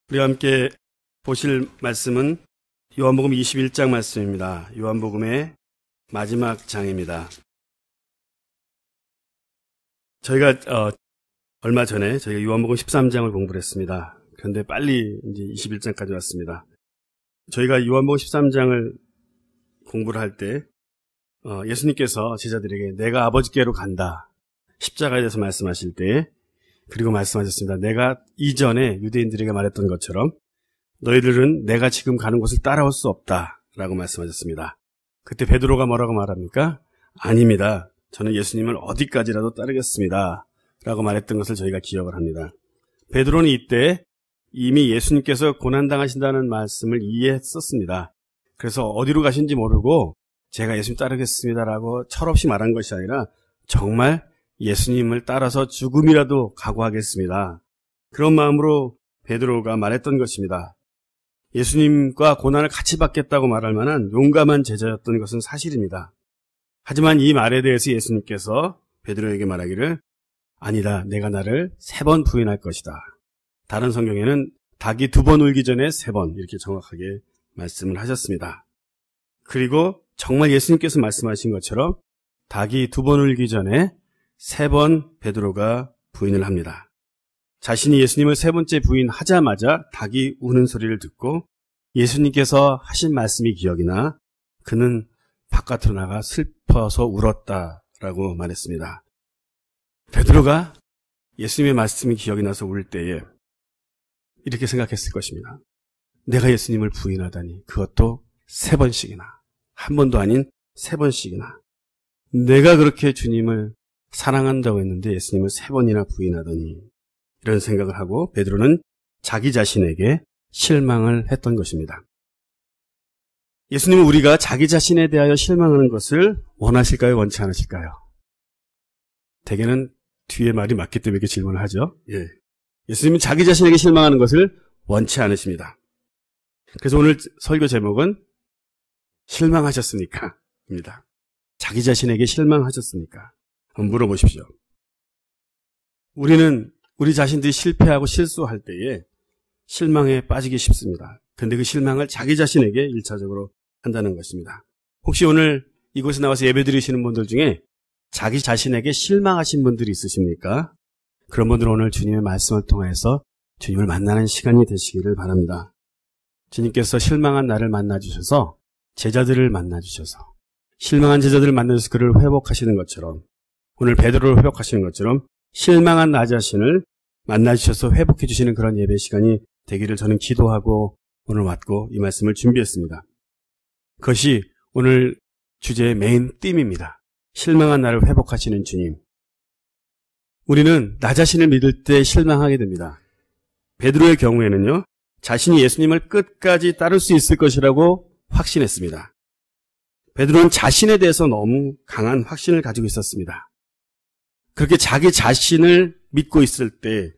우리와 함께 보실 말씀은 요한복음 21장 말씀입니다. 요한복음의 마지막 장입니다. 저희가 얼마 전에 저희가 요한복음 13장을 공부를 했습니다. 그런데 빨리 이제 21장까지 왔습니다. 저희가 요한복음 13장을 공부를 할 때 예수님께서 제자들에게 내가 아버지께로 간다. 십자가에 대해서 말씀하실 때 그리고 말씀하셨습니다. 내가 이전에 유대인들에게 말했던 것처럼 너희들은 내가 지금 가는 곳을 따라올 수 없다 라고 말씀하셨습니다. 그때 베드로가 뭐라고 말합니까? 아닙니다. 저는 예수님을 어디까지라도 따르겠습니다 라고 말했던 것을 저희가 기억을 합니다. 베드로는 이때 이미 예수님께서 고난당하신다는 말씀을 이해했었습니다. 그래서 어디로 가신지 모르고 제가 예수님 따르겠습니다 라고 철없이 말한 것이 아니라 정말 예수님을 따라서 죽음이라도 각오하겠습니다. 그런 마음으로 베드로가 말했던 것입니다. 예수님과 고난을 같이 받겠다고 말할 만한 용감한 제자였던 것은 사실입니다. 하지만 이 말에 대해서 예수님께서 베드로에게 말하기를 아니다. 내가 나를 3번 부인할 것이다. 다른 성경에는 닭이 2번 울기 전에 3번 이렇게 정확하게 말씀을 하셨습니다. 그리고 정말 예수님께서 말씀하신 것처럼 닭이 2번 울기 전에 3번 베드로가 부인을 합니다. 자신이 예수님을 3번째 부인하자마자 닭이 우는 소리를 듣고 예수님께서 하신 말씀이 기억이 나 그는 바깥으로 나가 슬퍼서 울었다라고 말했습니다. 베드로가 예수님의 말씀이 기억이 나서 울 때에 이렇게 생각했을 것입니다. 내가 예수님을 부인하다니 그것도 3번씩이나 한 번도 아닌 3번씩이나 내가 그렇게 주님을 사랑한다고 했는데 예수님을 3번이나 부인하더니 이런 생각을 하고 베드로는 자기 자신에게 실망을 했던 것입니다. 예수님은 우리가 자기 자신에 대하여 실망하는 것을 원하실까요? 원치 않으실까요? 대개는 뒤에 말이 맞기 때문에 이렇게 질문을 하죠. 예수님은 자기 자신에게 실망하는 것을 원치 않으십니다. 그래서 오늘 설교 제목은 실망하셨습니까? 입니다. 자기 자신에게 실망하셨습니까? 한번 물어보십시오. 우리는 우리 자신들이 실패하고 실수할 때에 실망에 빠지기 쉽습니다. 그런데 그 실망을 자기 자신에게 1차적으로 한다는 것입니다. 혹시 오늘 이곳에 나와서 예배드리시는 분들 중에 자기 자신에게 실망하신 분들이 있으십니까? 그런 분들은 오늘 주님의 말씀을 통해서 주님을 만나는 시간이 되시기를 바랍니다. 주님께서 실망한 나를 만나주셔서 제자들을 만나주셔서 실망한 제자들을 만나주셔서 그를 회복하시는 것처럼 오늘 베드로를 회복하시는 것처럼 실망한 나 자신을 만나주셔서 회복해 주시는 그런 예배 시간이 되기를 저는 기도하고 오늘 왔고 이 말씀을 준비했습니다. 그것이 오늘 주제의 메인 띠입니다. 실망한 나를 회복하시는 주님. 우리는 나 자신을 믿을 때 실망하게 됩니다. 베드로의 경우에는요. 자신이 예수님을 끝까지 따를 수 있을 것이라고 확신했습니다. 베드로는 자신에 대해서 너무 강한 확신을 가지고 있었습니다. 그렇게 자기 자신을 믿고 있을 때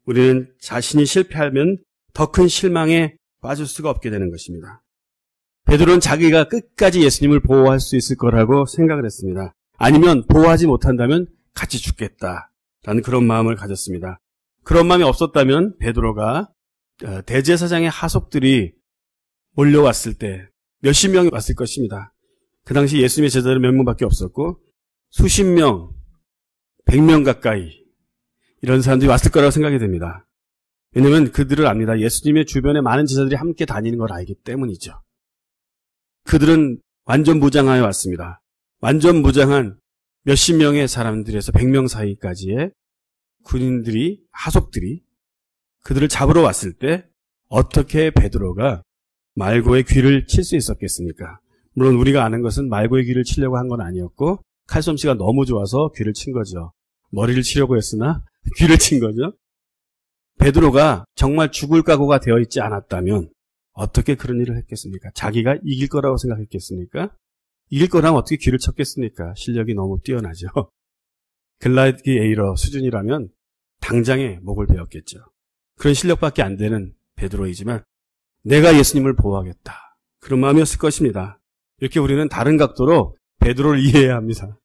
우리는 자신이 실패하면 더 큰 실망에 빠질 수가 없게 되는 것입니다. 베드로는 자기가 끝까지 예수님을 보호할 수 있을 거라고 생각을 했습니다. 아니면 보호하지 못한다면 같이 죽겠다라는 그런 마음을 가졌습니다. 그런 마음이 없었다면 베드로가 대제사장의 하속들이 몰려왔을 때 몇십 명이 왔을 것입니다. 그 당시 예수님의 제자들은 몇 명밖에 없었고 수십 명 100명 가까이 이런 사람들이 왔을 거라고 생각이 됩니다. 왜냐하면 그들을 압니다. 예수님의 주변에 많은 제자들이 함께 다니는 걸 알기 때문이죠. 그들은 완전 무장하여 왔습니다. 완전 무장한 몇십 명의 사람들에서 100명 사이까지의 군인들이 하속들이 그들을 잡으러 왔을 때 어떻게 베드로가 말고의 귀를 칠 수 있었겠습니까? 물론 우리가 아는 것은 말고의 귀를 치려고 한 건 아니었고 칼솜씨가 너무 좋아서 귀를 친 거죠. 머리를 치려고 했으나 귀를 친 거죠. 베드로가 정말 죽을 각오가 되어 있지 않았다면 어떻게 그런 일을 했겠습니까? 자기가 이길 거라고 생각했겠습니까? 이길 거라면 어떻게 귀를 쳤겠습니까? 실력이 너무 뛰어나죠. 글라디 에이러 수준이라면 당장에 목을 베었겠죠. 그런 실력밖에 안 되는 베드로이지만 내가 예수님을 보호하겠다. 그런 마음이었을 것입니다. 이렇게 우리는 다른 각도로 베드로를 이해해야 합니다.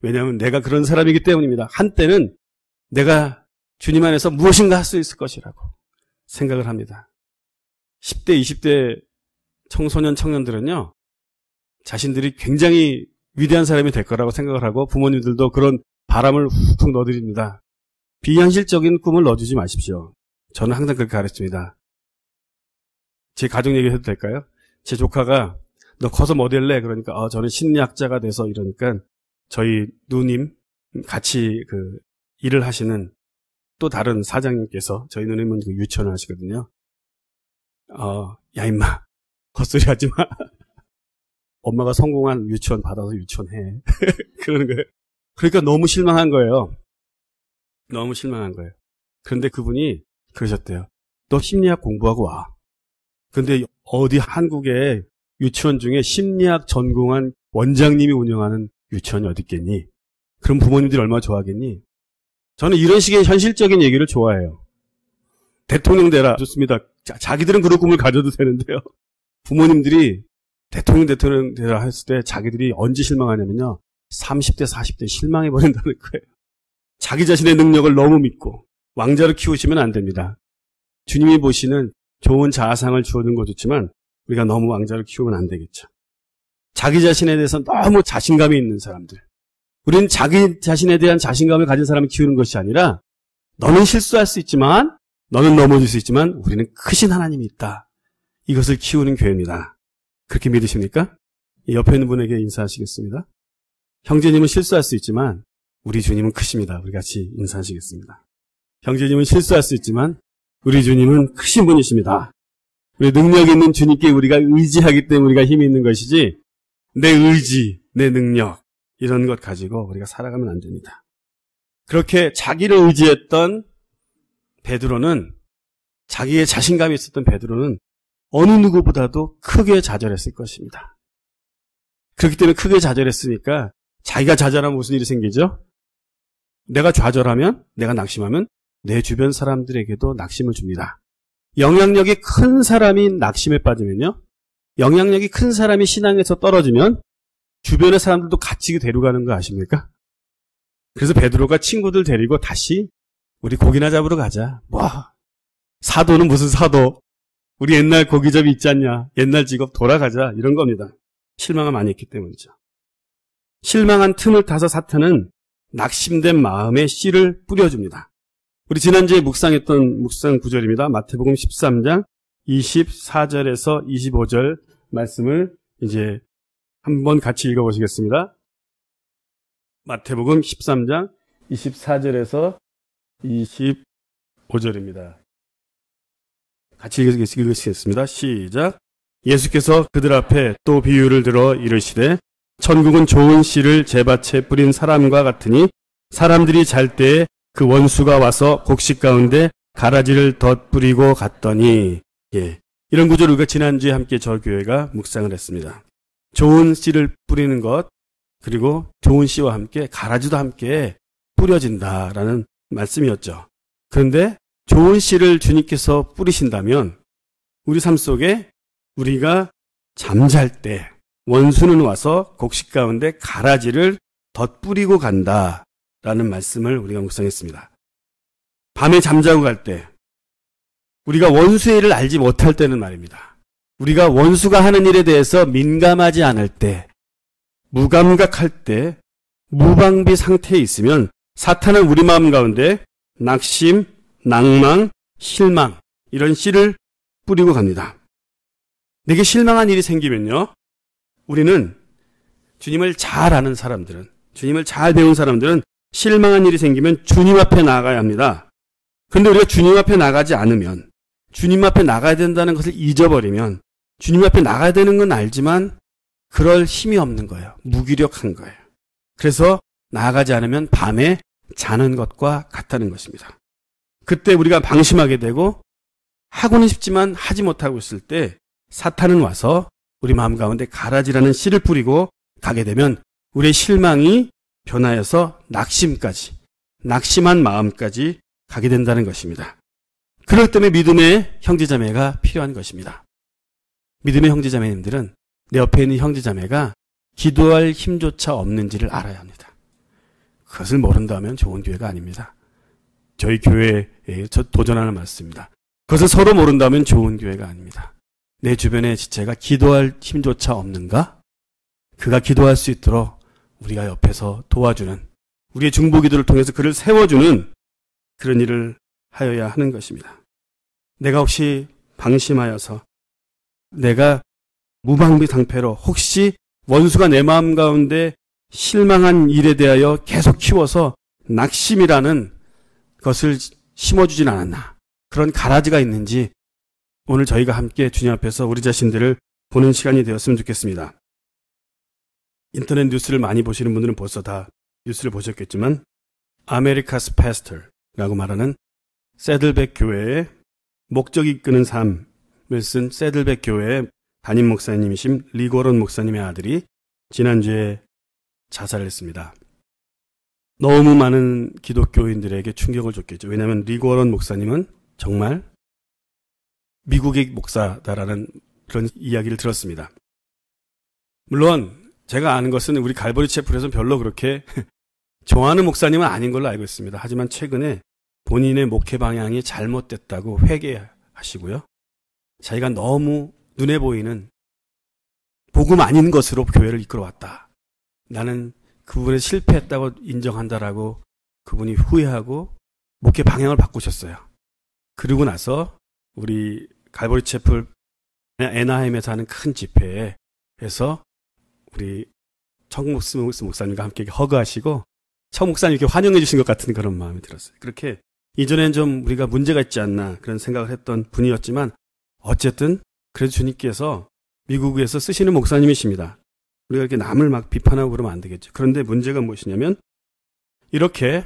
왜냐하면 내가 그런 사람이기 때문입니다. 한때는 내가 주님 안에서 무엇인가 할 수 있을 것이라고 생각을 합니다. 10대, 20대 청소년, 청년들은요, 자신들이 굉장히 위대한 사람이 될 거라고 생각을 하고 부모님들도 그런 바람을 훅훅 넣어드립니다. 비현실적인 꿈을 넣어주지 마십시오. 저는 항상 그렇게 가르칩니다. 제 가족 얘기해도 될까요? 제 조카가 너 커서 뭐 될래? 그러니까 저는 심리학자가 돼서 이러니까 저희 누님 같이 일을 하시는 또 다른 사장님께서 저희 누님은 유치원을 하시거든요. 야 임마 헛소리 하지 마. 엄마가 성공한 유치원 받아서 유치원해. 그러는 거예요. 그러니까 너무 실망한 거예요. 너무 실망한 거예요. 그런데 그분이 그러셨대요. 너 심리학 공부하고 와. 근데 어디 한국에 유치원 중에 심리학 전공한 원장님이 운영하는 유치원이 어디 있겠니? 그럼 부모님들이 얼마나 좋아하겠니? 저는 이런 식의 현실적인 얘기를 좋아해요. 대통령 되라. 좋습니다. 자기들은 그런 꿈을 가져도 되는데요. 부모님들이 대통령 되라 했을 때 자기들이 언제 실망하냐면요. 30대, 40대 실망해버린다는 거예요. 자기 자신의 능력을 너무 믿고 왕자를 키우시면 안 됩니다. 주님이 보시는 좋은 자아상을 주어준 거 좋지만 우리가 너무 왕자를 키우면 안 되겠죠. 자기 자신에 대해서 너무 자신감이 있는 사람들. 우리는 자기 자신에 대한 자신감을 가진 사람을 키우는 것이 아니라 너는 실수할 수 있지만 너는 넘어질 수 있지만 우리는 크신 하나님이 있다. 이것을 키우는 교회입니다. 그렇게 믿으십니까? 옆에 있는 분에게 인사하시겠습니다. 형제님은 실수할 수 있지만 우리 주님은 크십니다. 우리 같이 인사하시겠습니다. 형제님은 실수할 수 있지만 우리 주님은 크신 분이십니다. 우리 능력 있는 주님께 우리가 의지하기 때문에 우리가 힘이 있는 것이지 내 의지, 내 능력 이런 것 가지고 우리가 살아가면 안 됩니다. 그렇게 자기를 의지했던 베드로는 자기의 자신감이 있었던 베드로는 어느 누구보다도 크게 좌절했을 것입니다. 그렇기 때문에 크게 좌절했으니까 자기가 좌절하면 무슨 일이 생기죠? 내가 좌절하면, 내가 낙심하면 내 주변 사람들에게도 낙심을 줍니다. 영향력이 큰 사람이 낙심에 빠지면요. 영향력이 큰 사람이 신앙에서 떨어지면 주변의 사람들도 같이 데려가는 거 아십니까? 그래서 베드로가 친구들 데리고 다시 우리 고기나 잡으러 가자. 사도는 무슨 사도? 우리 옛날 고기잡이 있지 않냐? 옛날 직업 돌아가자. 이런 겁니다. 실망을 많이 했기 때문이죠. 실망한 틈을 타서 사탄은 낙심된 마음에 씨를 뿌려줍니다. 우리 지난주에 묵상했던 묵상 구절입니다. 마태복음 13장 24절에서 25절 말씀을 이제 한번 같이 읽어보시겠습니다. 마태복음 13장 24절에서 25절입니다. 같이 읽으시겠습니다. 시작. 예수께서 그들 앞에 또 비유를 들어 이르시되 천국은 좋은 씨를 제밭에 뿌린 사람과 같으니 사람들이 잘 때에 그 원수가 와서 곡식 가운데 가라지를 덧뿌리고 갔더니 이런 구절을 우리가 지난주에 함께 저 교회가 묵상을 했습니다. 좋은 씨를 뿌리는 것 그리고 좋은 씨와 함께 가라지도 함께 뿌려진다라는 말씀이었죠. 그런데 좋은 씨를 주님께서 뿌리신다면 우리 삶 속에 우리가 잠잘 때 원수는 와서 곡식 가운데 가라지를 덧뿌리고 간다라는 말씀을 우리가 묵상했습니다. 밤에 잠자고 갈 때 우리가 원수의 일을 알지 못할 때는 말입니다. 우리가 원수가 하는 일에 대해서 민감하지 않을 때 무감각할 때 무방비 상태에 있으면 사탄은 우리 마음 가운데 낙심, 낭망, 실망 이런 씨를 뿌리고 갑니다. 내게 실망한 일이 생기면요. 우리는 주님을 잘 아는 사람들은 주님을 잘 배운 사람들은 실망한 일이 생기면 주님 앞에 나가야 합니다. 그런데 우리가 주님 앞에 나가지 않으면 주님 앞에 나가야 된다는 것을 잊어버리면 주님 앞에 나가야 되는 건 알지만 그럴 힘이 없는 거예요. 무기력한 거예요. 그래서 나아가지 않으면 밤에 자는 것과 같다는 것입니다. 그때 우리가 방심하게 되고 하고는 싶지만 하지 못하고 있을 때 사탄은 와서 우리 마음 가운데 가라지라는 씨를 뿌리고 가게 되면 우리의 실망이 변하여서 낙심한 마음까지 가게 된다는 것입니다. 그럴 때문에 믿음의 형제자매가 필요한 것입니다. 믿음의 형제자매님들은 내 옆에 있는 형제자매가 기도할 힘조차 없는지를 알아야 합니다. 그것을 모른다면 좋은 교회가 아닙니다. 저희 교회에 도전하는 말씀입니다. 그것을 서로 모른다면 좋은 교회가 아닙니다. 내 주변의 지체가 기도할 힘조차 없는가? 그가 기도할 수 있도록 우리가 옆에서 도와주는, 우리의 중보기도를 통해서 그를 세워주는 그런 일을 하여야 하는 것입니다. 내가 혹시 방심하여서 내가 무방비상태로 혹시 원수가 내 마음 가운데 실망한 일에 대하여 계속 키워서 낙심이라는 것을 심어주진 않았나, 그런 가라지가 있는지 오늘 저희가 함께 주님 앞에서 우리 자신들을 보는 시간이 되었으면 좋겠습니다. 인터넷 뉴스를 많이 보시는 분들은 벌써 다 뉴스를 보셨겠지만 아메리카스 패스터라고 말하는 새들백 교회의 목적이 이끄는 삶을 쓴 새들백 교회의 담임 목사님이신 리고런 목사님의 아들이 지난주에 자살을 했습니다. 너무 많은 기독교인들에게 충격을 줬겠죠. 왜냐하면 리고런 목사님은 정말 미국의 목사다라는 그런 이야기를 들었습니다. 물론 제가 아는 것은 우리 갈보리 채플에서는 별로 그렇게 좋아하는 목사님은 아닌 걸로 알고 있습니다. 하지만 최근에 본인의 목회 방향이 잘못됐다고 회개하시고요. 자기가 너무 눈에 보이는 복음 아닌 것으로 교회를 이끌어왔다. 나는 그분의 실패했다고 인정한다라고 그분이 후회하고 목회 방향을 바꾸셨어요. 그러고 나서 우리 갈보리 채플 애나햄에서 하는 큰 집회에서 우리 청목스 목사님과 함께 허그하시고 청 목사님 이렇게 환영해 주신 것 같은 그런 마음이 들었어요. 그렇게 이전엔 좀 우리가 문제가 있지 않나 그런 생각을 했던 분이었지만 어쨌든 그래도 주님께서 미국에서 쓰시는 목사님이십니다. 우리가 이렇게 남을 막 비판하고 그러면 안 되겠죠. 그런데 문제가 무엇이냐면 이렇게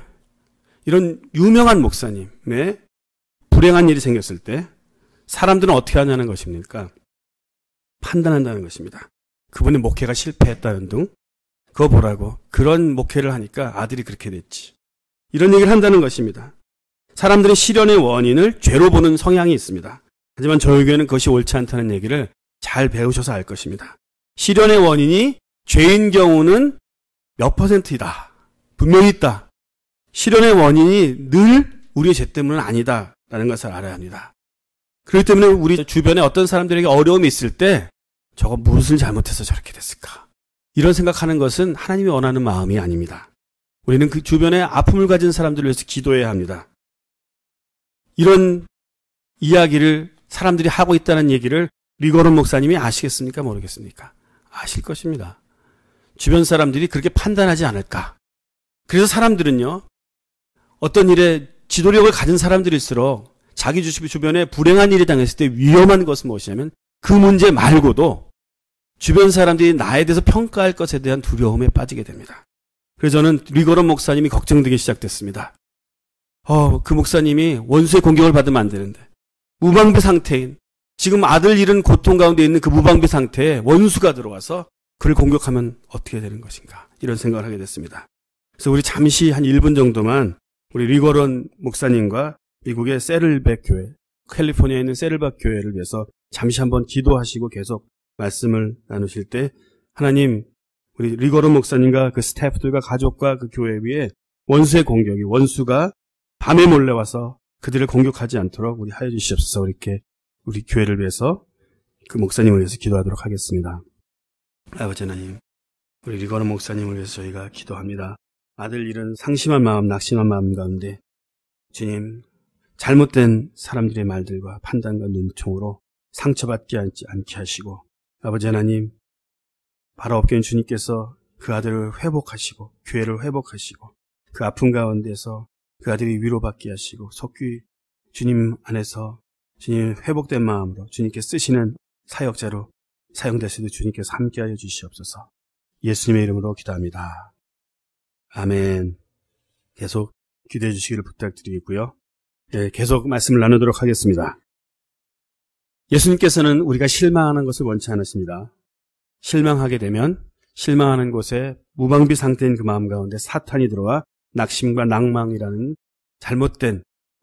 이런 유명한 목사님의 불행한 일이 생겼을 때 사람들은 어떻게 하냐는 것입니까? 판단한다는 것입니다. 그분의 목회가 실패했다는 등 그거 보라고 그런 목회를 하니까 아들이 그렇게 됐지. 이런 얘기를 한다는 것입니다. 사람들은 실현의 원인을 죄로 보는 성향이 있습니다. 하지만 저희 교회는 그것이 옳지 않다는 얘기를 잘 배우셔서 알 것입니다. 실현의 원인이 죄인 경우는 몇 %이다. 분명히 있다. 실현의 원인이 늘 우리의 죄 때문은 아니다라는 것을 알아야 합니다. 그렇기 때문에 우리 주변에 어떤 사람들에게 어려움이 있을 때 저거 무엇을 잘못해서 저렇게 됐을까? 이런 생각하는 것은 하나님이 원하는 마음이 아닙니다. 우리는 그 주변에 아픔을 가진 사람들을 위해서 기도해야 합니다. 이런 이야기를 사람들이 하고 있다는 얘기를 리고런 목사님이 아시겠습니까? 모르겠습니까? 아실 것입니다. 주변 사람들이 그렇게 판단하지 않을까? 그래서 사람들은요, 어떤 일에 지도력을 가진 사람들일수록 자기 주변에 불행한 일이 당했을 때 위험한 것은 무엇이냐면 그 문제 말고도 주변 사람들이 나에 대해서 평가할 것에 대한 두려움에 빠지게 됩니다. 그래서 저는 리고런 목사님이 걱정되기 시작됐습니다. 그 목사님이 원수의 공격을 받으면 안 되는데 무방비 상태인 지금 아들 잃은 고통 가운데 있는 그 무방비 상태에 원수가 들어와서 그를 공격하면 어떻게 되는 것인가 이런 생각을 하게 됐습니다. 그래서 우리 잠시 한 1분 정도만 우리 리고런 목사님과 미국의 세를백 교회, 캘리포니아에 있는 세를백 교회를 위해서 잠시 한번 기도하시고 계속 말씀을 나누실 때 하나님 우리 리고런 목사님과 그 스태프들과 가족과 그 교회 위에 원수의 공격이 원수가 밤에 몰래 와서 그들을 공격하지 않도록 우리 하여 주시옵소서. 이렇게 우리 교회를 위해서 그 목사님을 위해서 기도하도록 하겠습니다. 아버지 하나님, 우리 리고런 목사님을 위해서 저희가 기도합니다. 아들 잃은 상심한 마음, 낙심한 마음 가운데 주님 잘못된 사람들의 말들과 판단과 눈총으로 상처받지 않게 하시고 아버지 하나님 바로 없게는 주님께서 그 아들을 회복하시고 교회를 회복하시고 그 아픔 가운데서 그 아들이 위로받게 하시고 속히 주님 안에서 주님 회복된 마음으로 주님께 쓰시는 사역자로 사용되시도 주님께서 함께하여 주시옵소서. 예수님의 이름으로 기도합니다. 아멘. 계속 기도해 주시기를 부탁드리겠고요. 계속 말씀을 나누도록 하겠습니다. 예수님께서는 우리가 실망하는 것을 원치 않으십니다. 실망하게 되면 실망하는 곳에 무방비 상태인 그 마음 가운데 사탄이 들어와 낙심과 낭망이라는 잘못된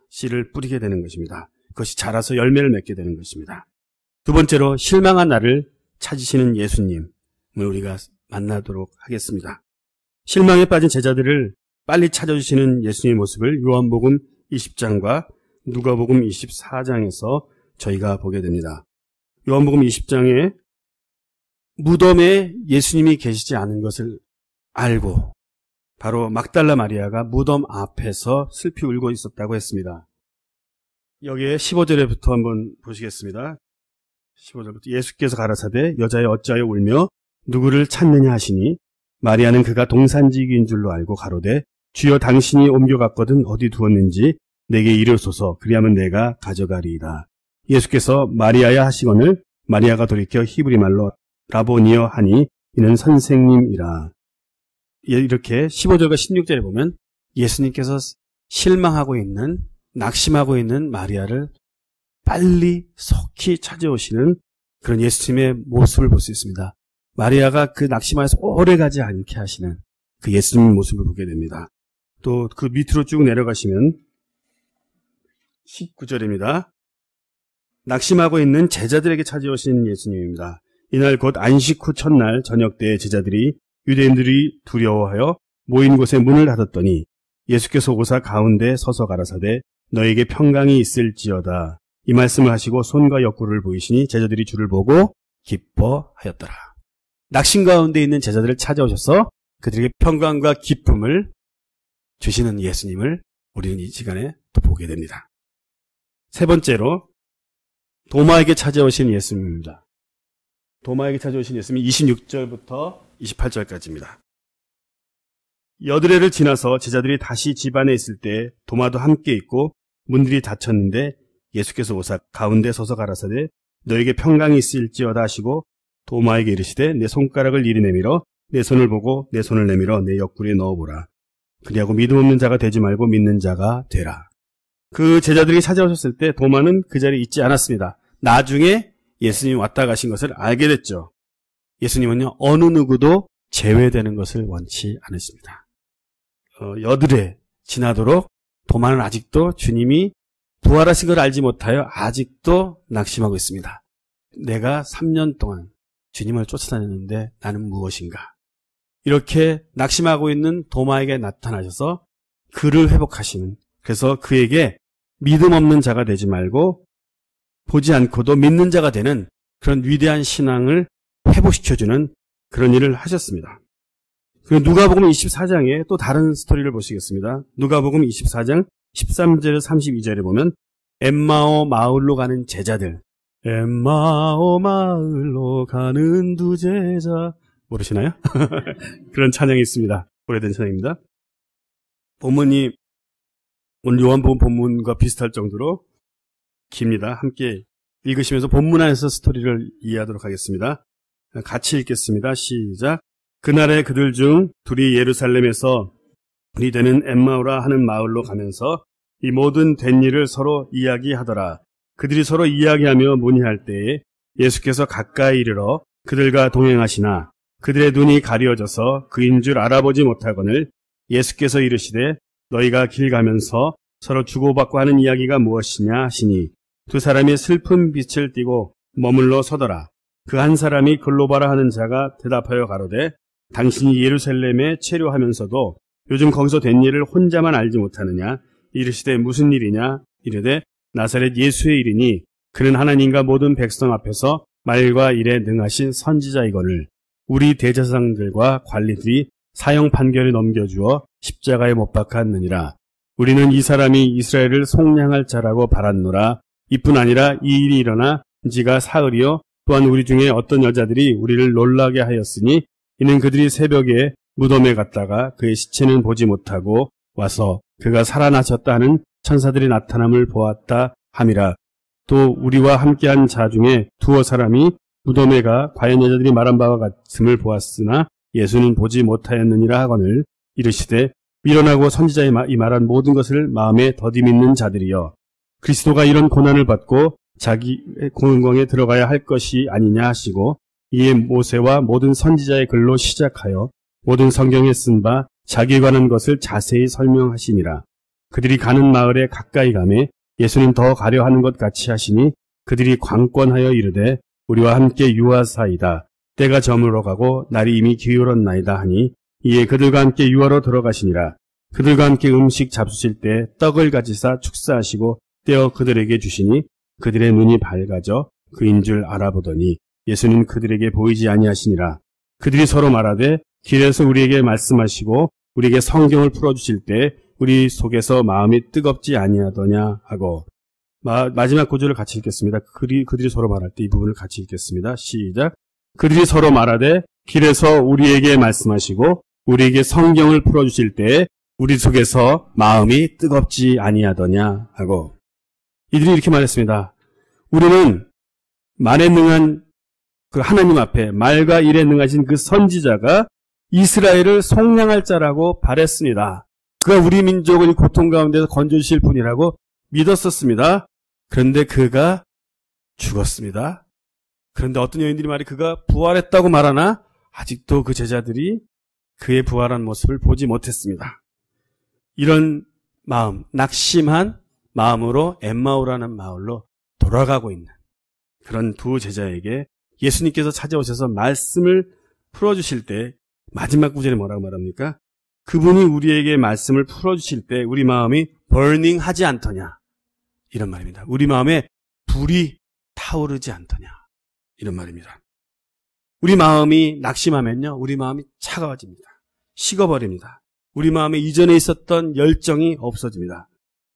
씨를 뿌리게 되는 것입니다. 그것이 자라서 열매를 맺게 되는 것입니다. 두 번째로 실망한 나를 찾으시는 예수님을 우리가 만나도록 하겠습니다. 실망에 빠진 제자들을 빨리 찾아주시는 예수님의 모습을 요한복음 20장과 누가복음 24장에서 저희가 보게 됩니다. 요한복음 20장에 무덤에 예수님이 계시지 않은 것을 알고 바로 막달라 마리아가 무덤 앞에서 슬피 울고 있었다고 했습니다. 여기에 15절부터 한번 보시겠습니다. 15절부터 예수께서 가라사대 여자여 어찌하여 울며 누구를 찾느냐 하시니 마리아는 그가 동산지기인 줄로 알고 가로되 주여 당신이 옮겨갔거든 어디 두었는지 내게 이르소서 그리하면 내가 가져가리이다. 예수께서 마리아야 하시거늘 마리아가 돌이켜 히브리 말로 라보니여 하니 이는 선생님이라. 이렇게 15절과 16절에 보면 예수님께서 실망하고 있는 낙심하고 있는 마리아를 빨리 속히 찾아오시는 그런 예수님의 모습을 볼 수 있습니다. 마리아가 그 낙심하여서 오래 가지 않게 하시는 그 예수님의 모습을 보게 됩니다. 또 그 밑으로 쭉 내려가시면 19절입니다. 낙심하고 있는 제자들에게 찾아오신 예수님입니다. 이날 곧 안식 후 첫날 저녁 때 제자들이 유대인들이 두려워하여 모인 곳에 문을 닫았더니 예수께서 오사 가운데 서서 가라사대 너에게 평강이 있을지어다. 이 말씀을 하시고 손과 옆구리를 보이시니 제자들이 주를 보고 기뻐하였더라. 낙심 가운데 있는 제자들을 찾아오셔서 그들에게 평강과 기쁨을 주시는 예수님을 우리는 이 시간에 또 보게 됩니다. 세 번째로 도마에게 찾아오신 예수님입니다. 도마에게 찾아오신 예수님이 26절부터 28절까지입니다. 여드레를 지나서 제자들이 다시 집 안에 있을 때 도마도 함께 있고 문들이 닫혔는데 예수께서 오사 가운데 서서 가라사대 너에게 평강이 있을지어다 하시고 도마에게 이르시되 내 손가락을 이리 내밀어 내 손을 보고 내 손을 내밀어 내 옆구리에 넣어보라. 그리하고 믿음 없는 자가 되지 말고 믿는 자가 되라. 그 제자들이 찾아오셨을 때 도마는 그 자리에 있지 않았습니다. 나중에 예수님이 왔다 가신 것을 알게 됐죠. 예수님은요 어느 누구도 제외되는 것을 원치 않으십니다. 여드레 지나도록 도마는 아직도 주님이 부활하신 걸 알지 못하여 아직도 낙심하고 있습니다. 내가 3년 동안 주님을 쫓아다녔는데 나는 무엇인가? 이렇게 낙심하고 있는 도마에게 나타나셔서 그를 회복하시는, 그래서 그에게 믿음 없는 자가 되지 말고 보지 않고도 믿는 자가 되는 그런 위대한 신앙을 회복시켜주는 그런 일을 하셨습니다. 그리고 누가복음 24장에 또 다른 스토리를 보시겠습니다. 누가복음 24장 13절에서 32절에 보면 엠마오 마을로 가는 제자들, 엠마오 마을로 가는 두 제자, 모르시나요? 그런 찬양이 있습니다. 오래된 찬양입니다. 본문이 오늘 요한복음 본문과 비슷할 정도로 깁니다. 함께 읽으시면서 본문 안에서 스토리를 이해하도록 하겠습니다. 같이 읽겠습니다. 시작. 그날에 그들 중 둘이 예루살렘에서 분이 되는 엠마오라 하는 마을로 가면서 이 모든 된 일을 서로 이야기하더라. 그들이 서로 이야기하며 문의할 때에 예수께서 가까이 이르러 그들과 동행하시나 그들의 눈이 가려져서 그인 줄 알아보지 못하거늘 예수께서 이르시되 너희가 길 가면서 서로 주고받고 하는 이야기가 무엇이냐 하시니 두 사람이 슬픈 빛을 띠고 머물러 서더라. 그 한 사람이 글로바라 하는 자가 대답하여 가로되 당신이 예루살렘에 체류하면서도 요즘 거기서 된 일을 혼자만 알지 못하느냐? 이르시되 무슨 일이냐? 이르되 나사렛 예수의 일이니 그는 하나님과 모든 백성 앞에서 말과 일에 능하신 선지자이거늘 우리 대제사장들과 관리들이 사형 판결을 넘겨주어 십자가에 못 박았느니라. 우리는 이 사람이 이스라엘을 속량할 자라고 바랐노라. 이뿐 아니라 이 일이 일어나 지가 사흘이요 또한 우리 중에 어떤 여자들이 우리를 놀라게 하였으니 이는 그들이 새벽에 무덤에 갔다가 그의 시체는 보지 못하고 와서 그가 살아나셨다 하는 천사들이 나타남을 보았다 함이라. 또 우리와 함께한 자 중에 두어 사람이 무덤에 가 과연 여자들이 말한 바와 같음을 보았으나 예수는 보지 못하였느니라 하거늘 이르시되 미련하고 선지자의 이 말한 모든 것을 마음에 더디 믿는 자들이여 그리스도가 이런 고난을 받고 자기의 공영광에 들어가야 할 것이 아니냐 하시고 이에 모세와 모든 선지자의 글로 시작하여 모든 성경에 쓴 바 자기에 관한 것을 자세히 설명하시니라. 그들이 가는 마을에 가까이 가매 예수님 더 가려 하는 것 같이 하시니 그들이 관건하여 이르되 우리와 함께 유하사이다. 때가 저물어 가고 날이 이미 기울었나이다 하니 이에 그들과 함께 유하로 들어가시니라. 그들과 함께 음식 잡수실 때 떡을 가지사 축사하시고 떼어 그들에게 주시니 그들의 눈이 밝아져 그인 줄 알아보더니 예수는 그들에게 보이지 아니하시니라. 그들이 서로 말하되 길에서 우리에게 말씀하시고 우리에게 성경을 풀어주실 때 우리 속에서 마음이 뜨겁지 아니하더냐 하고. 마지막 구절을 같이 읽겠습니다. 그들이 서로 말할 때 이 부분을 같이 읽겠습니다. 시작. 그들이 서로 말하되 길에서 우리에게 말씀하시고 우리에게 성경을 풀어주실 때 우리 속에서 마음이 뜨겁지 아니하더냐 하고. 이들이 이렇게 말했습니다. 우리는 말에 능한 그 하나님 앞에 말과 일에 능하신 그 선지자가 이스라엘을 속량할 자라고 바랬습니다. 그가 우리 민족을 고통 가운데서 건져주실 분이라고 믿었었습니다. 그런데 그가 죽었습니다. 그런데 어떤 여인들이 말이 그가 부활했다고 말하나 아직도 그 제자들이 그의 부활한 모습을 보지 못했습니다. 이런 마음, 낙심한 마음으로 엠마오라는 마을로 돌아가고 있는 그런 두 제자에게 예수님께서 찾아오셔서 말씀을 풀어주실 때 마지막 구절에 뭐라고 말합니까? 그분이 우리에게 말씀을 풀어주실 때 우리 마음이 버닝하지 않더냐. 이런 말입니다. 우리 마음에 불이 타오르지 않더냐. 이런 말입니다. 우리 마음이 낙심하면요. 우리 마음이 차가워집니다. 식어버립니다. 우리 마음에 이전에 있었던 열정이 없어집니다.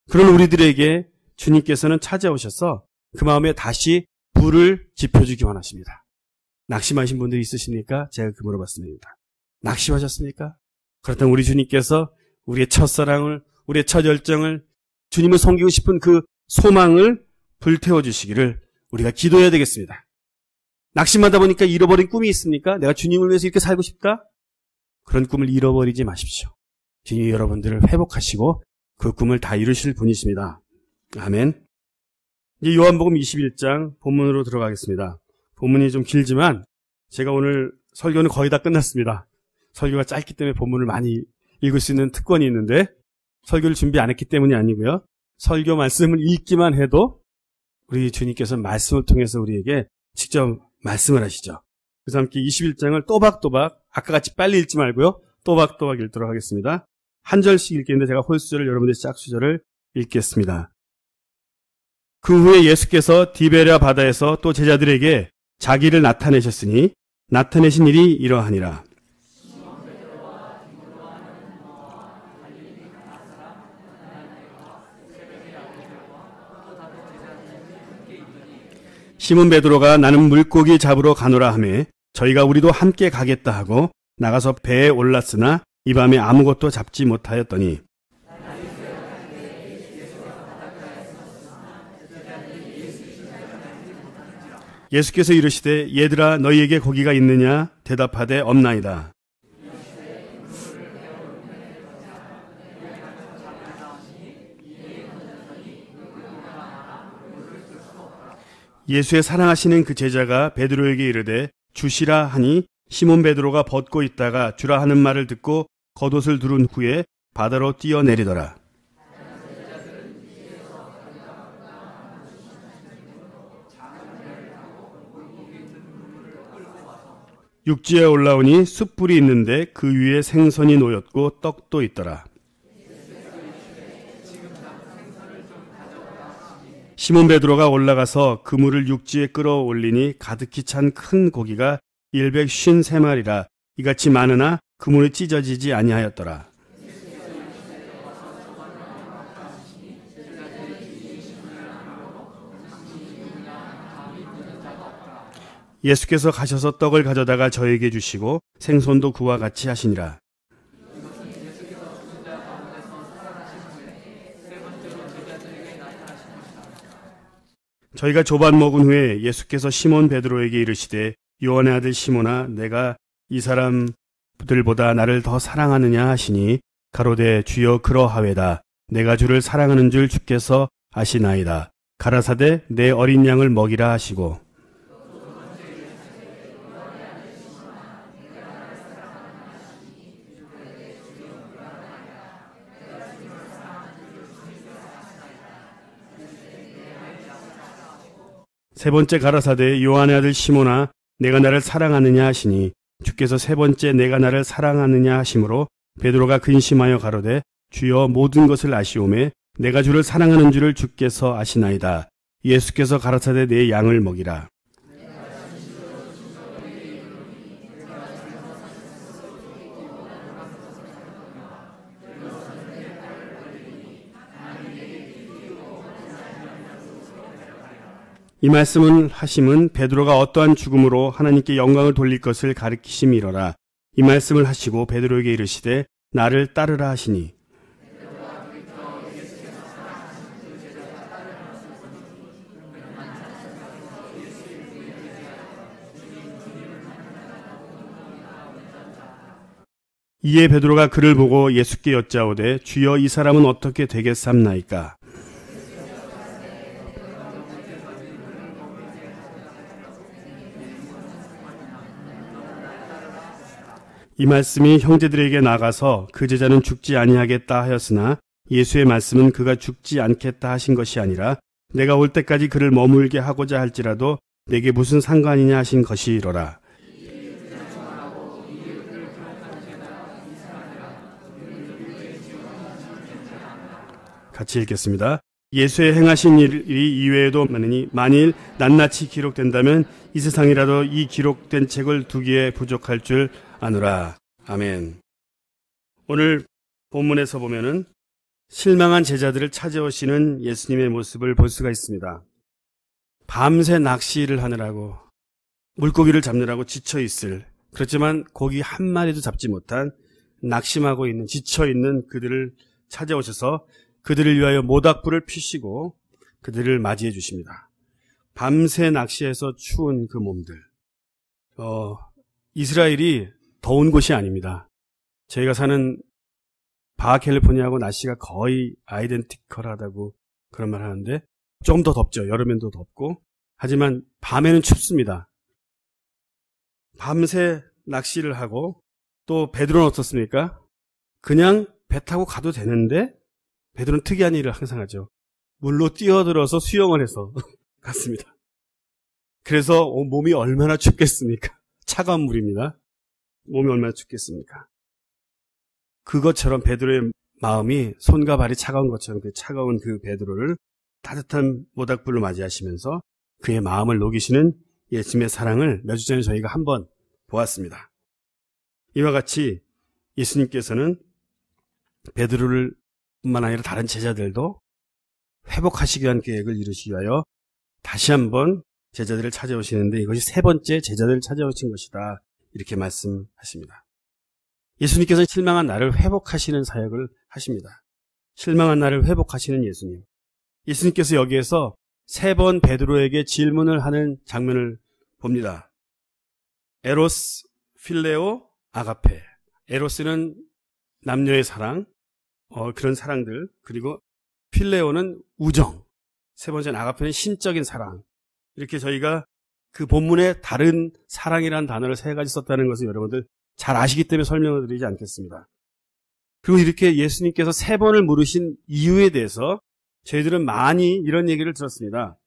그런 우리들에게 주님께서는 찾아오셔서 그 마음에 다시 불을 지펴주기 원하십니다. 낙심하신 분들이 있으십니까? 제가 그 물어봤습니다. 낙심하셨습니까? 그렇다면 우리 주님께서 우리의 첫사랑을, 우리의 첫 열정을, 주님을 섬기고 싶은 그 소망을 불태워주시기를 우리가 기도해야 되겠습니다. 낙심하다 보니까 잃어버린 꿈이 있습니까? 내가 주님을 위해서 이렇게 살고 싶다? 그런 꿈을 잃어버리지 마십시오. 주님이 여러분들을 회복하시고 그 꿈을 다 이루실 분이십니다. 아멘. 이제 요한복음 21장 본문으로 들어가겠습니다. 본문이 좀 길지만 제가 오늘 설교는 거의 다 끝났습니다. 설교가 짧기 때문에 본문을 많이 읽을 수 있는 특권이 있는데 설교를 준비 안 했기 때문이 아니고요. 설교 말씀을 읽기만 해도 우리 주님께서 말씀을 통해서 우리에게 직접 말씀을 하시죠. 그래서 함께 21장을 또박또박 아까같이 빨리 읽지 말고요. 또박또박 읽도록 하겠습니다. 한 절씩 읽겠는데 제가 홀수절을 여러분들의 짝수절을 읽겠습니다. 그 후에 예수께서 디베랴 바다에서 또 제자들에게 자기를 나타내셨으니 나타내신 일이 이러하니라. 시몬 베드로가 나는 물고기 잡으러 가노라 하매 저희가 우리도 함께 가겠다 하고 나가서 배에 올랐으나 이 밤에 아무것도 잡지 못하였더니 예수께서 이르시되 얘들아 너희에게 고기가 있느냐 대답하되 없나이다. 예수의 사랑하시는 그 제자가 베드로에게 이르되 주시라 하니 시몬 베드로가 벗고 있다가 주라 하는 말을 듣고 겉옷을 두른 후에 바다로 뛰어내리더라. 육지에 올라오니 숯불이 있는데 그 위에 생선이 놓였고 떡도 있더라. 시몬 베드로가 올라가서 그물을 육지에 끌어올리니 가득히 찬 큰 고기가 153마리라 이같이 많으나 그물이 찢어지지 아니하였더라. 예수께서 가셔서 떡을 가져다가 저에게 주시고 생선도 그와 같이 하시니라. 저희가 조반 먹은 후에 예수께서 시몬 베드로에게 이르시되 요한의 아들 시몬아 내가 이 사람들보다 나를 더 사랑하느냐 하시니 가로되 주여 그러하외다. 내가 주를 사랑하는 줄 주께서 아시나이다. 가라사대 내 어린 양을 먹이라 하시고 세 번째 가라사대 요한의 아들 시몬아 내가 나를 사랑하느냐 하시니 주께서 세 번째 내가 나를 사랑하느냐 하심으로 베드로가 근심하여 가로되 주여 모든 것을 아시오매 내가 주를 사랑하는 줄을 주께서 아시나이다. 예수께서 가라사대 내 양을 먹이라. 이 말씀을 하심은 베드로가 어떠한 죽음으로 하나님께 영광을 돌릴 것을 가리키심이로라. 이 말씀을 하시고 베드로에게 이르시되 나를 따르라 하시니 이에 베드로가 그를 보고 예수께 여짜오되 주여 이 사람은 어떻게 되겠삼나이까? 이 말씀이 형제들에게 나가서 그 제자는 죽지 아니하겠다 하였으나 예수의 말씀은 그가 죽지 않겠다 하신 것이 아니라 내가 올 때까지 그를 머물게 하고자 할지라도 내게 무슨 상관이냐 하신 것이로라. 같이 읽겠습니다. 예수의 행하신 일이 이외에도 많으니 만일 낱낱이 기록된다면 이 세상이라도 이 기록된 책을 두기에 부족할 줄 아노라. 아멘. 오늘 본문에서 보면은 실망한 제자들을 찾아오시는 예수님의 모습을 볼 수가 있습니다. 밤새 낚시를 하느라고 물고기를 잡느라고 지쳐있을, 그렇지만 고기 한 마리도 잡지 못한 낙심하고 있는, 지쳐있는 그들을 찾아오셔서 그들을 위하여 모닥불을 피시고 그들을 맞이해 주십니다. 밤새 낚시해서 추운 그 몸들. 이스라엘이 더운 곳이 아닙니다. 저희가 사는 바하캘리포니아하고 날씨가 거의 아이덴티컬하다고 그런 말 하는데 좀 더 덥죠. 여름에도 덥고. 하지만 밤에는 춥습니다. 밤새 낚시를 하고 또 베드로는 어떻습니까? 그냥 배 타고 가도 되는데 베드로는 특이한 일을 항상 하죠. 물로 뛰어들어서 수영을 해서 갔습니다. 그래서 몸이 얼마나 춥겠습니까? 차가운 물입니다. 몸이 얼마나 춥겠습니까? 그것처럼 베드로의 마음이 손과 발이 차가운 것처럼 그 차가운 그 베드로를 따뜻한 모닥불로 맞이하시면서 그의 마음을 녹이시는 예수님의 사랑을 몇 주 전에 저희가 한번 보았습니다. 이와 같이 예수님께서는 베드로를 뿐만 아니라 다른 제자들도 회복하시기 위한 계획을 이루시기 위하여 다시 한번 제자들을 찾아오시는데 이것이 세 번째 제자들을 찾아오신 것이다. 이렇게 말씀하십니다. 예수님께서 실망한 나를 회복하시는 사역을 하십니다. 실망한 나를 회복하시는 예수님. 예수님께서 여기에서 세 번 베드로에게 질문을 하는 장면을 봅니다. 에로스, 필레오, 아가페. 에로스는 남녀의 사랑, 그런 사랑들, 그리고 필레오는 우정, 세 번째는 아가페는 신적인 사랑. 이렇게 저희가 그 본문에 다른 사랑이라는 단어를 세 가지 썼다는 것을 여러분들 잘 아시기 때문에 설명을 드리지 않겠습니다. 그리고 이렇게 예수님께서 세 번을 물으신 이유에 대해서 저희들은 많이 이런 얘기를 들었습니다.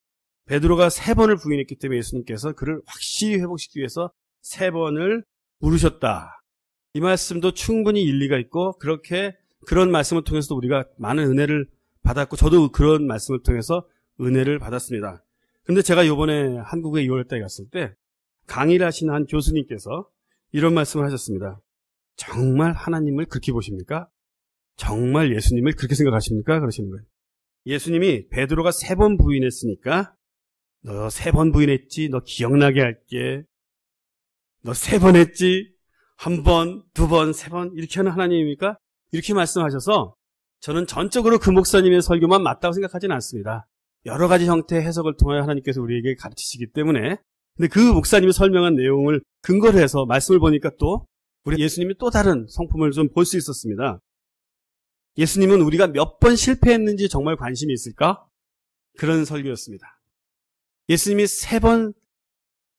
베드로가 세 번을 부인했기 때문에 예수님께서 그를 확실히 회복시키기 위해서 세 번을 물으셨다. 이 말씀도 충분히 일리가 있고 그런 말씀을 통해서도 우리가 많은 은혜를 받았고 저도 그런 말씀을 통해서 은혜를 받았습니다. 그런데 제가 이번에 한국에 6월달에 갔을 때 강의를 하신 한 교수님께서 이런 말씀을 하셨습니다. 정말 하나님을 그렇게 보십니까? 정말 예수님을 그렇게 생각하십니까? 그러시는 거예요. 예수님이 베드로가 세 번 부인했으니까 너 세 번 부인했지? 너 기억나게 할게. 너 세 번 했지? 한 번, 두 번, 세 번 이렇게 하는 하나님입니까? 이렇게 말씀하셔서 저는 전적으로 그 목사님의 설교만 맞다고 생각하지는 않습니다. 여러 가지 형태의 해석을 통하여 하나님께서 우리에게 가르치시기 때문에 근데 그 목사님이 설명한 내용을 근거로 해서 말씀을 보니까 또 우리 예수님이 또 다른 성품을 좀 볼 수 있었습니다. 예수님은 우리가 몇 번 실패했는지 정말 관심이 있을까? 그런 설교였습니다. 예수님이 세 번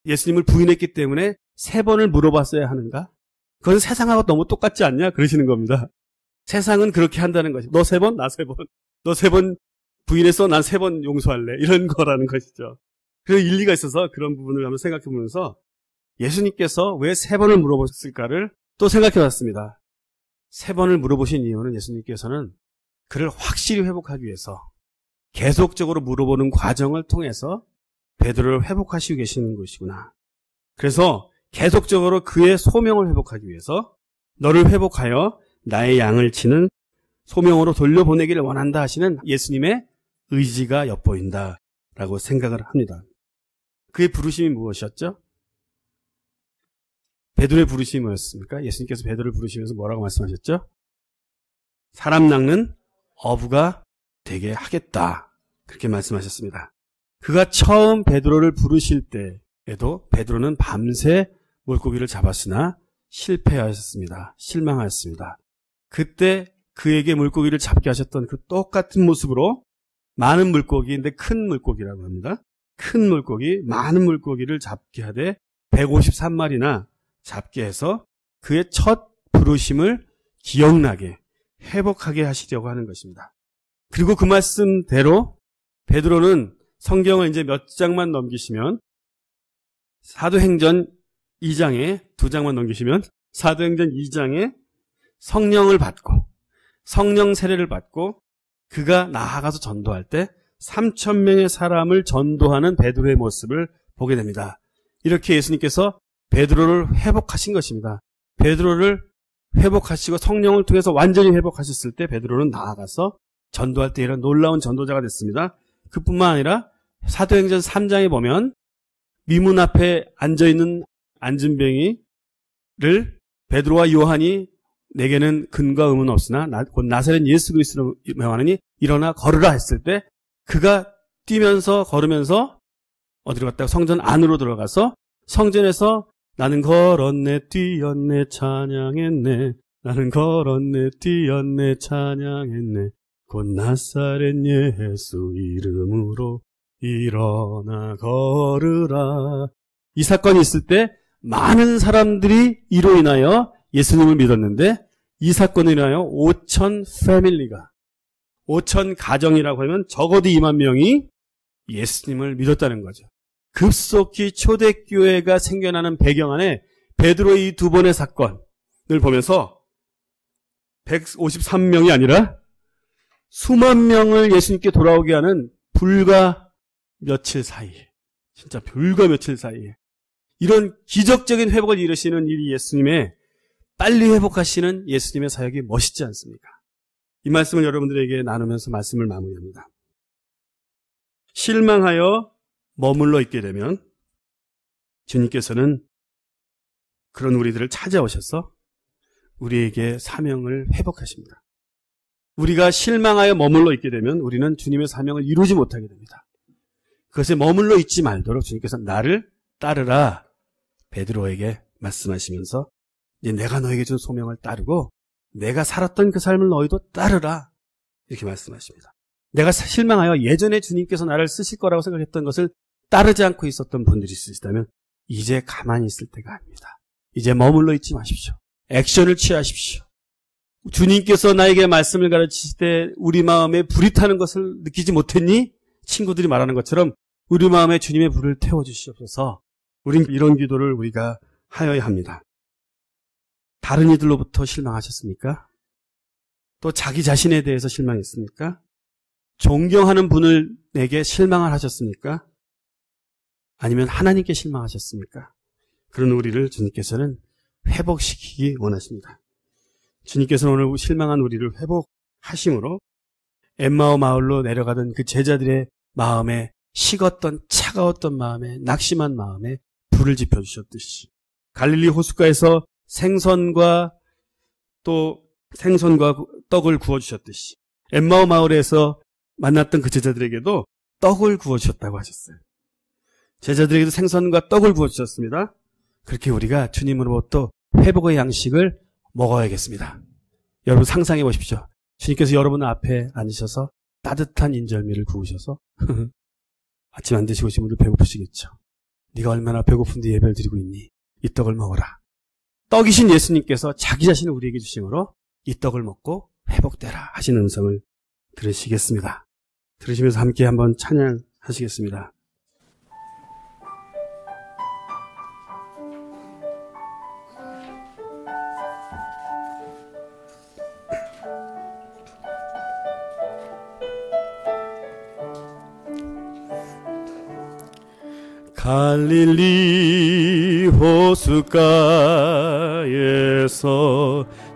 예수님을 부인했기 때문에 세 번을 물어봤어야 하는가? 그건 세상하고 너무 똑같지 않냐? 그러시는 겁니다. 세상은 그렇게 한다는 것이 너 세 번, 나 세 번. 너 세 번 부인했어, 난 세 번 용서할래. 이런 거라는 것이죠. 그래서 일리가 있어서 그런 부분을 한번 생각해 보면서 예수님께서 왜 세 번을 물어보셨을까를 또 생각해 봤습니다. 세 번을 물어보신 이유는 예수님께서는 그를 확실히 회복하기 위해서 계속적으로 물어보는 과정을 통해서 베드로를 회복하시고 계시는 것이구나. 그래서 계속적으로 그의 소명을 회복하기 위해서 너를 회복하여 나의 양을 치는 소명으로 돌려보내기를 원한다 하시는 예수님의 의지가 엿보인다라고 생각을 합니다. 그의 부르심이 무엇이었죠? 베드로의 부르심이 뭐였습니까? 예수님께서 베드로를 부르시면서 뭐라고 말씀하셨죠? 사람 낚는 어부가 되게 하겠다. 그렇게 말씀하셨습니다. 그가 처음 베드로를 부르실 때에도 베드로는 밤새 물고기를 잡았으나 실패하였습니다. 실망하였습니다. 그때 그에게 물고기를 잡게 하셨던 그 똑같은 모습으로 많은 물고기인데 큰 물고기라고 합니다. 큰 물고기, 많은 물고기를 잡게 하되 153마리나 잡게 해서 그의 첫 부르심을 기억나게 회복하게 하시려고 하는 것입니다. 그리고 그 말씀대로 베드로는 성경을 이제 몇 장만 넘기시면 사도행전 2장에 두 장만 넘기시면 사도행전 2장에 성령을 받고 성령 세례를 받고 그가 나아가서 전도할 때 3,000명의 사람을 전도하는 베드로의 모습을 보게 됩니다. 이렇게 예수님께서 베드로를 회복하신 것입니다. 베드로를 회복하시고 성령을 통해서 완전히 회복하셨을 때 베드로는 나아가서 전도할 때 이런 놀라운 전도자가 됐습니다. 그뿐만 아니라 사도행전 3장에 보면 미문 앞에 앉아있는 안진뱅이를 베드로와 요한이 내게는 근과 의문 없으나 곧 나사렛 예수 그리스도로 명하느니 일어나 걸으라 했을 때 그가 뛰면서 걸으면서 어디로 갔다가 성전 안으로 들어가서 성전에서 나는 걸었네 뛰었네 찬양했네 나는 걸었네 뛰었네 찬양했네 곧 나사렛 예수 이름으로 일어나 걸으라. 이 사건이 있을 때 많은 사람들이 이로 인하여 예수님을 믿었는데 이 사건으로 인하여 5,000 패밀리가 5,000 가정이라고 하면 적어도 2만 명이 예수님을 믿었다는 거죠. 급속히 초대교회가 생겨나는 배경 안에 베드로의 이 두 번의 사건을 보면서 153명이 아니라 수만 명을 예수님께 돌아오게 하는 불과 며칠 사이에 진짜 불과 며칠 사이에 이런 기적적인 회복을 이루시는 이 예수님의 빨리 회복하시는 예수님의 사역이 멋있지 않습니까? 이 말씀을 여러분들에게 나누면서 말씀을 마무리합니다. 실망하여 머물러 있게 되면 주님께서는 그런 우리들을 찾아오셔서 우리에게 사명을 회복하십니다. 우리가 실망하여 머물러 있게 되면 우리는 주님의 사명을 이루지 못하게 됩니다. 그것에 머물러 있지 말도록 주님께서 나를 따르라 베드로에게 말씀하시면서 이제 내가 너에게 준 소명을 따르고 내가 살았던 그 삶을 너희도 따르라 이렇게 말씀하십니다. 내가 실망하여 예전에 주님께서 나를 쓰실 거라고 생각했던 것을 따르지 않고 있었던 분들이 있으시다면 이제 가만히 있을 때가 아닙니다. 이제 머물러 있지 마십시오. 액션을 취하십시오. 주님께서 나에게 말씀을 가르치실 때 우리 마음에 불이 타는 것을 느끼지 못했니? 친구들이 말하는 것처럼 우리 마음에 주님의 불을 태워주시옵소서. 우린 이런 기도를 우리가 하여야 합니다. 다른 이들로부터 실망하셨습니까? 또 자기 자신에 대해서 실망했습니까? 존경하는 분을 내게 실망을 하셨습니까? 아니면 하나님께 실망하셨습니까? 그런 우리를 주님께서는 회복시키기 원하십니다. 주님께서는 오늘 실망한 우리를 회복하심으로 엠마오 마을로 내려가던 그 제자들의 마음에 식었던 차가웠던 마음에 낙심한 마음에 불을 지펴주셨듯이 갈릴리 호숫가에서 생선과 떡을 구워주셨듯이 엠마오 마을에서 만났던 그 제자들에게도 떡을 구워주셨다고 하셨어요. 제자들에게도 생선과 떡을 구워주셨습니다. 그렇게 우리가 주님으로부터 회복의 양식을 먹어야겠습니다. 여러분 상상해 보십시오. 주님께서 여러분 앞에 앉으셔서 따뜻한 인절미를 구우셔서 아침 안 드시고 오신 분들 배고프시겠죠. 네가 얼마나 배고픈데 예배를 드리고 있니? 이 떡을 먹어라. 떡이신 예수님께서 자기 자신을 우리에게 주심으로 이 떡을 먹고 회복되라 하시는 음성을 들으시겠습니다. 들으시면서 함께 한번 찬양하시겠습니다. 갈릴리 호숫가에서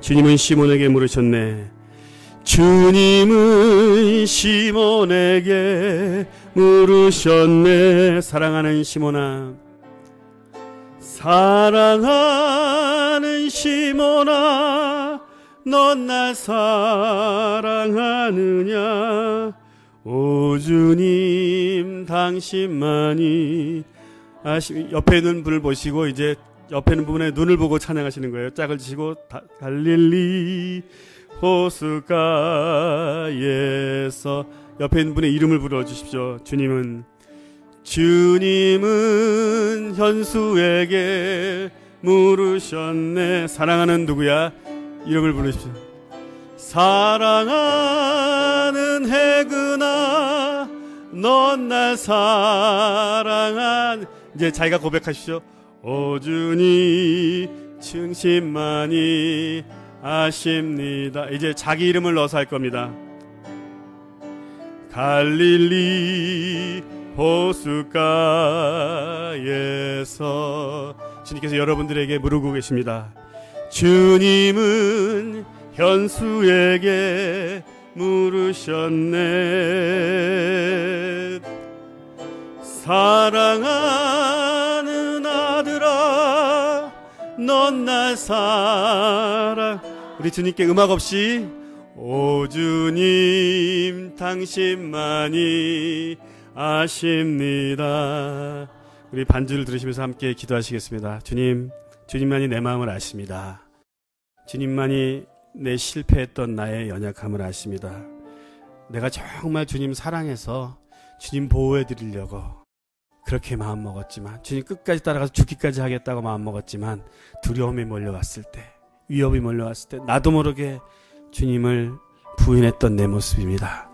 주님은 시몬에게 물으셨네. 주님은 시몬에게 물으셨네. 사랑하는 시몬아, 사랑하는 시몬아, 넌 날 사랑하느냐? 오 주님 당신만이 옆에 있는 분을 보시고 이제 옆에 있는 분의 눈을 보고 찬양하시는 거예요. 짝을 지시고 갈릴리 호숫가에서 옆에 있는 분의 이름을 불러주십시오. 주님은 현수에게 물으셨네. 사랑하는 누구야? 이름을 부르십시오. 사랑하는 해그나 넌 날 사랑한, 이제 자기가 고백하십시오. 오 주님 증신만이 아십니다. 이제 자기 이름을 넣어서 할 겁니다. 갈릴리 호숫가에서 주님께서 여러분들에게 물고 계십니다. 주님은 현수에게 물으셨네. 사랑하는 아들아 넌 날 사랑. 우리 주님께 음악 없이 오 주님 당신만이 아십니다. 우리 반주를 들으시면서 함께 기도하시겠습니다. 주님만이 내 마음을 아십니다. 주님만이 내 실패했던 나의 연약함을 아십니다. 내가 정말 주님 사랑해서 주님 보호해 드리려고 그렇게 마음먹었지만, 주님 끝까지 따라가서 죽기까지 하겠다고 마음먹었지만, 두려움이 몰려왔을 때, 위협이 몰려왔을 때 나도 모르게 주님을 부인했던 내 모습입니다.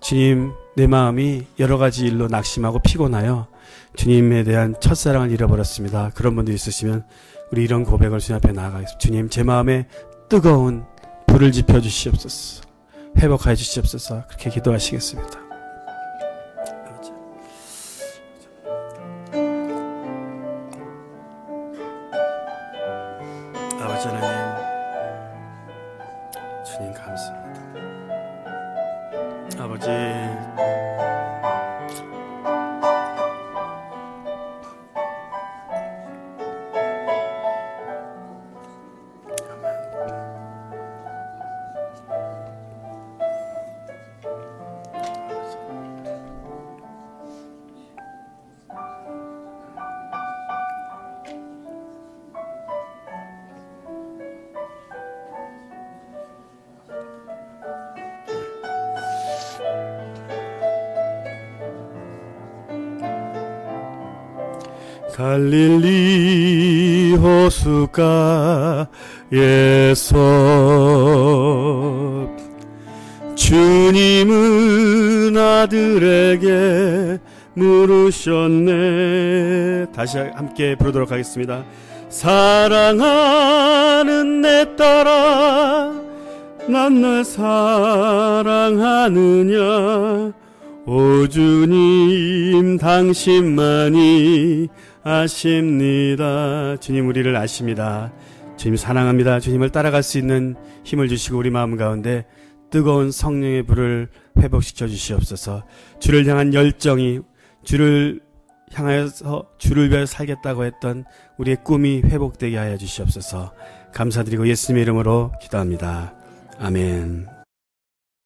주님, 내 마음이 여러 가지 일로 낙심하고 피곤하여 주님에 대한 첫사랑을 잃어버렸습니다. 그런 분들 있으시면 우리 이런 고백을 주님 앞에 나아가겠습니다. 주님, 제 마음에 뜨거운 불을 지펴주시옵소서. 회복하여 주시옵소서. 그렇게 기도하시겠습니다. 아버지 하나님, 주님 감사합니다. 아버지, 갈릴리 호숫가에서 주님은 아들에게 물으셨네. 다시 함께 부르도록 하겠습니다. 사랑하는 내 딸아, 난 널 사랑하느냐? 오 주님 당신만이 아십니다. 주님, 우리를 아십니다. 주님 사랑합니다. 주님을 따라갈 수 있는 힘을 주시고 우리 마음 가운데 뜨거운 성령의 불을 회복시켜 주시옵소서. 주를 향한 열정이, 주를 향하여서 주를 위하여 살겠다고 했던 우리의 꿈이 회복되게 하여 주시옵소서. 감사드리고 예수님의 이름으로 기도합니다. 아멘.